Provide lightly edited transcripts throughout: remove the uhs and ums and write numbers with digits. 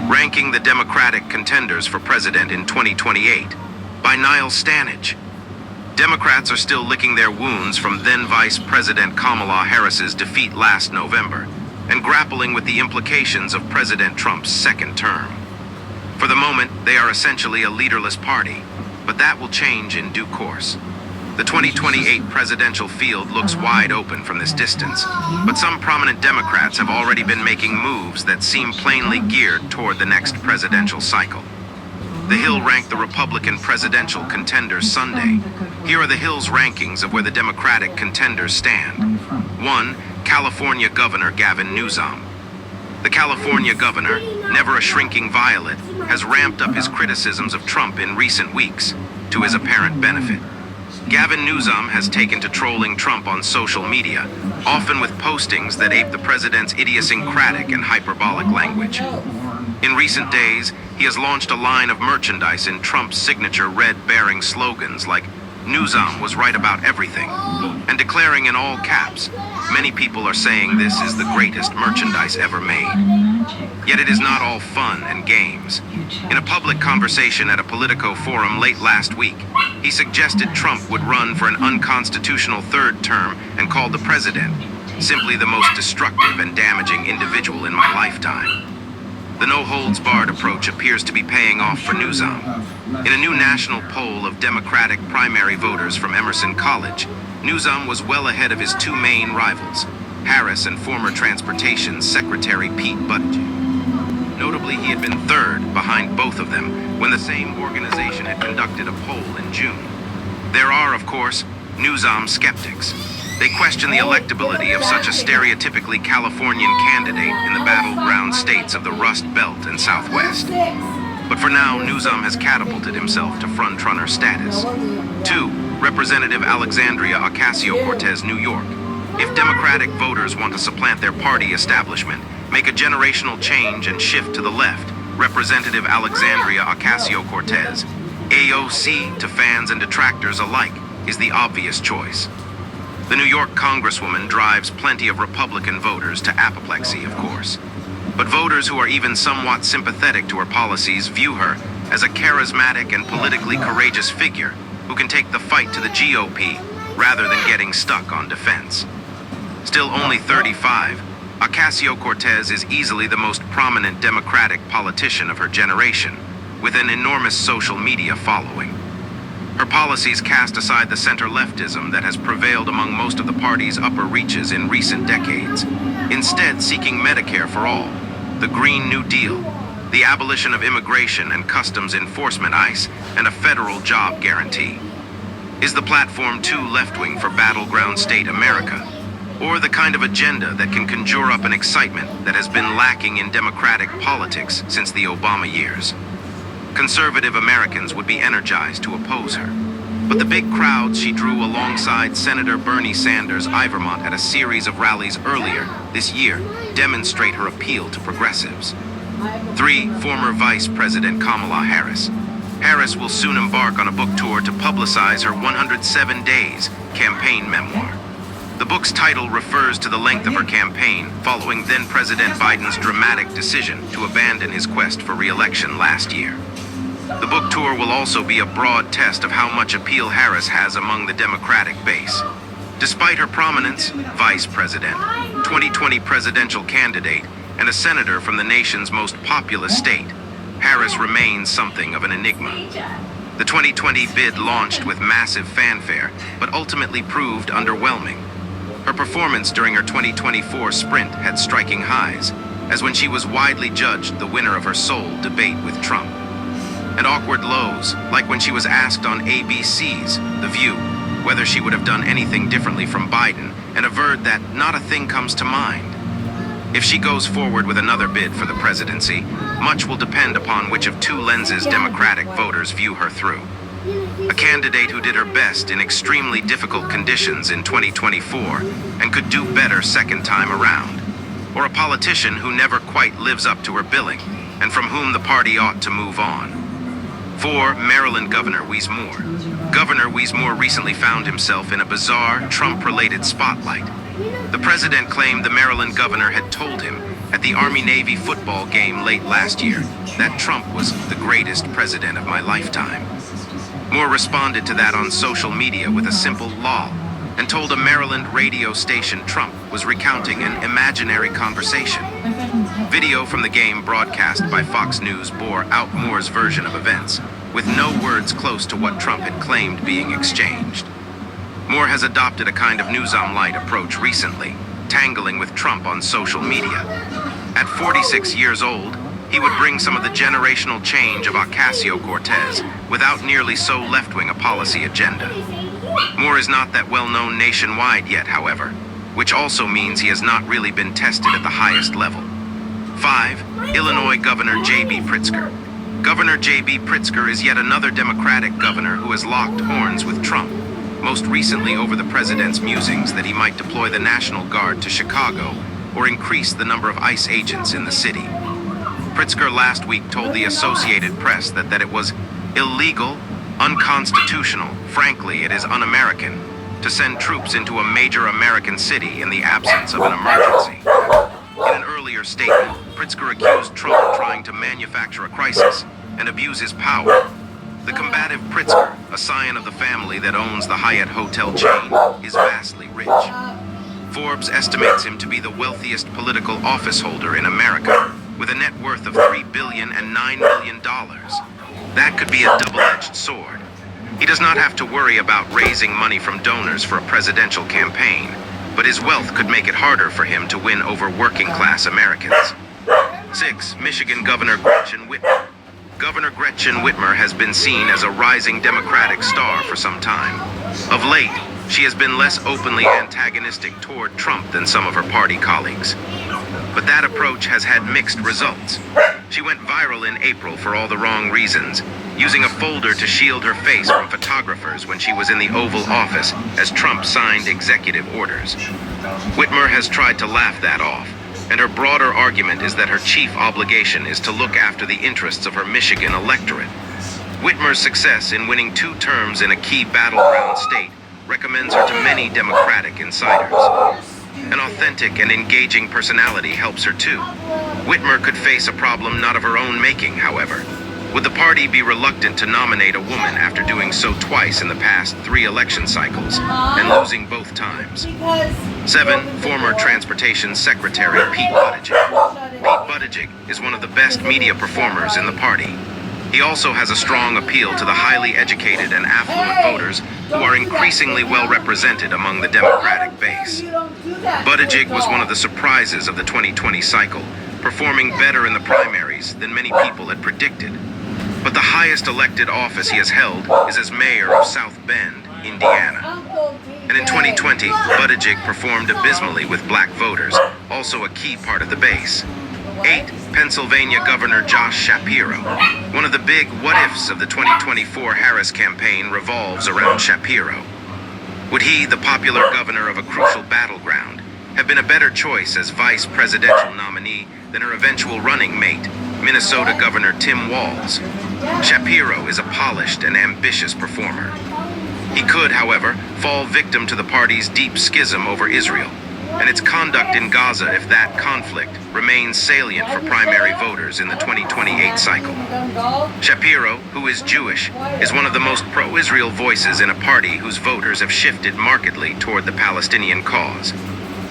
Ranking the Democratic Contenders for President in 2028 by Niall Stanage. Democrats are still licking their wounds from then Vice President Kamala Harris's defeat last November and grappling with the implications of President Trump's second term. For the moment, they are essentially a leaderless party, but that will change in due course. The 2028 presidential field looks wide open from this distance, but some prominent Democrats have already been making moves that seem plainly geared toward the next presidential cycle. The Hill ranked the Republican presidential contenders Sunday. Here are the Hill's rankings of where the Democratic contenders stand. 1. California Governor Gavin Newsom. The California governor, never a shrinking violet, has ramped up his criticisms of Trump in recent weeks, to his apparent benefit. Gavin Newsom has taken to trolling Trump on social media, often with postings that ape the president's idiosyncratic and hyperbolic language. In recent days, he has launched a line of merchandise in Trump's signature red-bearing slogans like "Newsom was right about everything," and declaring in all caps, "Many people are saying this is the greatest merchandise ever made." Yet it is not all fun and games. In a public conversation at a Politico forum late last week, he suggested Trump would run for an unconstitutional third term and called the president simply the most destructive and damaging individual in my lifetime. The no-holds-barred approach appears to be paying off for Newsom. In a new national poll of Democratic primary voters from Emerson College, Newsom was well ahead of his two main rivals, Harris and former Transportation Secretary Pete Buttigieg. Notably, he had been third behind both of them when the same organization had conducted a poll in June. There are, of course, Newsom skeptics. They question the electability of such a stereotypically Californian candidate in the battleground states of the Rust Belt and Southwest. But for now, Newsom has catapulted himself to frontrunner status. 2. Representative Alexandria Ocasio-Cortez, New York. If Democratic voters want to supplant their party establishment, make a generational change and shift to the left, Representative Alexandria Ocasio-Cortez, AOC to fans and detractors alike, is the obvious choice. The New York Congresswoman drives plenty of Republican voters to apoplexy, of course. But voters who are even somewhat sympathetic to her policies view her as a charismatic and politically courageous figure who can take the fight to the GOP rather than getting stuck on defense. Still only 35, Ocasio-Cortez is easily the most prominent Democratic politician of her generation, with an enormous social media following. Her policies cast aside the center-leftism that has prevailed among most of the party's upper reaches in recent decades, instead seeking Medicare for all, the Green New Deal, the abolition of immigration and customs enforcement ICE, and a federal job guarantee. Is the platform too left-wing for battleground state America? Or the kind of agenda that can conjure up an excitement that has been lacking in Democratic politics since the Obama years? Conservative Americans would be energized to oppose her. But the big crowds she drew alongside Senator Bernie Sanders' Ivermont at a series of rallies earlier this year demonstrate her appeal to progressives. 3. Former Vice President Kamala Harris. Harris will soon embark on a book tour to publicize her 107 Days campaign memoir. The book's title refers to the length of her campaign following then-President Biden's dramatic decision to abandon his quest for re-election last year. The book tour will also be a broad test of how much appeal Harris has among the Democratic base. Despite her prominence, vice president, 2020 presidential candidate, and a senator from the nation's most populous state, Harris remains something of an enigma. The 2020 bid launched with massive fanfare, but ultimately proved underwhelming. Her performance during her 2024 sprint had striking highs, as when she was widely judged the winner of her sole debate with Trump. And awkward lows, like when she was asked on ABC's The View whether she would have done anything differently from Biden, and averred that not a thing comes to mind. If she goes forward with another bid for the presidency, much will depend upon which of two lenses Democratic voters view her through. A candidate who did her best in extremely difficult conditions in 2024 and could do better second time around. Or a politician who never quite lives up to her billing and from whom the party ought to move on. 4. Maryland Governor Weesmore. Governor Weesmore recently found himself in a bizarre Trump-related spotlight. The president claimed the Maryland governor had told him, at the Army-Navy football game late last year that Trump was the greatest president of my lifetime. Moore responded to that on social media with a simple lol and told a Maryland radio station Trump was recounting an imaginary conversation. Video from the game broadcast by Fox News bore out Moore's version of events, with no words close to what Trump had claimed being exchanged. Moore has adopted a kind of news-on-light approach recently, tangling with Trump on social media. At 46 years old, he would bring some of the generational change of Ocasio-Cortez without nearly so left-wing a policy agenda. Moore is not that well-known nationwide yet, however, which also means he has not really been tested at the highest level. 5. Illinois Governor J.B. Pritzker. Governor J.B. Pritzker is yet another Democratic governor who has locked horns with Trump, most recently over the president's musings that he might deploy the National Guard to Chicago or increase the number of ICE agents in the city. Pritzker last week told the Associated Press that it was illegal, unconstitutional, frankly, it is un-American, to send troops into a major American city in the absence of an emergency. In an earlier statement, Pritzker accused Trump of trying to manufacture a crisis and abuse his power. The combative Pritzker, a scion of the family that owns the Hyatt hotel chain, is vastly rich. Forbes estimates him to be the wealthiest political office holder in America, with a net worth of $3 billion and $9 million. That could be a double-edged sword. He does not have to worry about raising money from donors for a presidential campaign, but his wealth could make it harder for him to win over working-class Americans. 6. Michigan Governor Gretchen Whitmer. Governor Gretchen Whitmer has been seen as a rising Democratic star for some time. Of late, she has been less openly antagonistic toward Trump than some of her party colleagues. But that approach has had mixed results. She went viral in April for all the wrong reasons, using a folder to shield her face from photographers when she was in the Oval Office as Trump signed executive orders. Whitmer has tried to laugh that off, and her broader argument is that her chief obligation is to look after the interests of her Michigan electorate. Whitmer's success in winning 2 terms in a key battleground state recommends her to many Democratic insiders. An authentic and engaging personality helps her too. Whitmer could face a problem not of her own making, however. Would the party be reluctant to nominate a woman after doing so twice in the past 3 election cycles and losing both times? 7. Former Transportation Secretary Pete Buttigieg. Pete Buttigieg is one of the best media performers in the party. He also has a strong appeal to the highly educated and affluent voters who are increasingly well represented among the Democratic base. Buttigieg was one of the surprises of the 2020 cycle, performing better in the primaries than many people had predicted. But the highest elected office he has held is as mayor of South Bend, Indiana. And in 2020, Buttigieg performed abysmally with black voters, also a key part of the base. 8. Pennsylvania Governor Josh Shapiro. One of the big what-ifs of the 2024 Harris campaign revolves around Shapiro. Would he, the popular governor of a crucial battleground, have been a better choice as vice presidential nominee than her eventual running mate, Minnesota Governor Tim Walz? Shapiro is a polished and ambitious performer. He could, however, fall victim to the party's deep schism over Israel and its conduct in Gaza if that conflict remains salient for primary voters in the 2028 cycle. Shapiro, who is Jewish, is one of the most pro-Israel voices in a party whose voters have shifted markedly toward the Palestinian cause.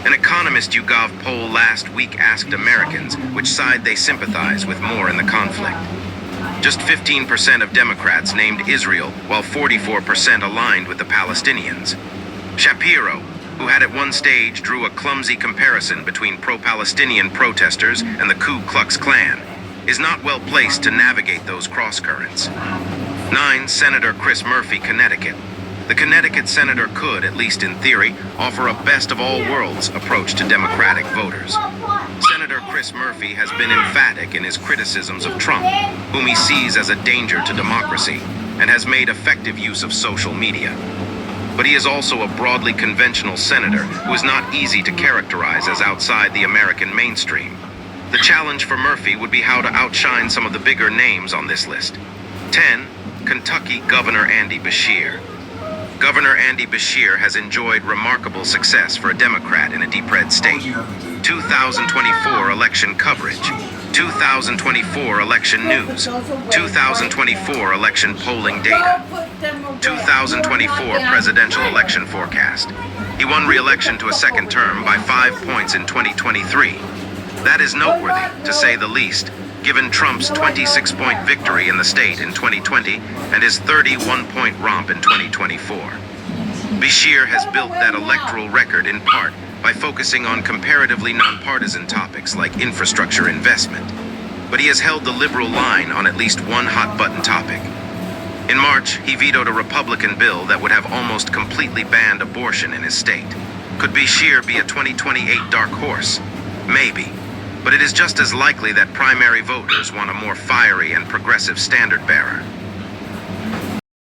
An Economist YouGov poll last week asked Americans which side they sympathize with more in the conflict. Just 15% of Democrats named Israel, while 44% aligned with the Palestinians. Shapiro, who had at one stage drew a clumsy comparison between pro-Palestinian protesters and the Ku Klux Klan, is not well placed to navigate those cross-currents. 9. Senator Chris Murphy, Connecticut. The Connecticut senator could, at least in theory, offer a best-of-all-worlds approach to Democratic voters. Senator Chris Murphy has been emphatic in his criticisms of Trump, whom he sees as a danger to democracy, and has made effective use of social media. But he is also a broadly conventional senator who is not easy to characterize as outside the American mainstream. The challenge for Murphy would be how to outshine some of the bigger names on this list. 10. Kentucky Governor Andy Beshear. Governor Andy Beshear has enjoyed remarkable success for a Democrat in a deep red state. 2024 election coverage, 2024 election news, 2024 election polling data, 2024 presidential election forecast. He won re-election to a second term by 5 points in 2023. That is noteworthy, to say the least, given Trump's 26-point victory in the state in 2020 and his 31-point romp in 2024. Beshear has built that electoral record in part by focusing on comparatively nonpartisan topics like infrastructure investment. But he has held the liberal line on at least one hot-button topic. In March, he vetoed a Republican bill that would have almost completely banned abortion in his state. Could Beshear be a 2028 dark horse? Maybe. But it is just as likely that primary voters want a more fiery and progressive standard-bearer.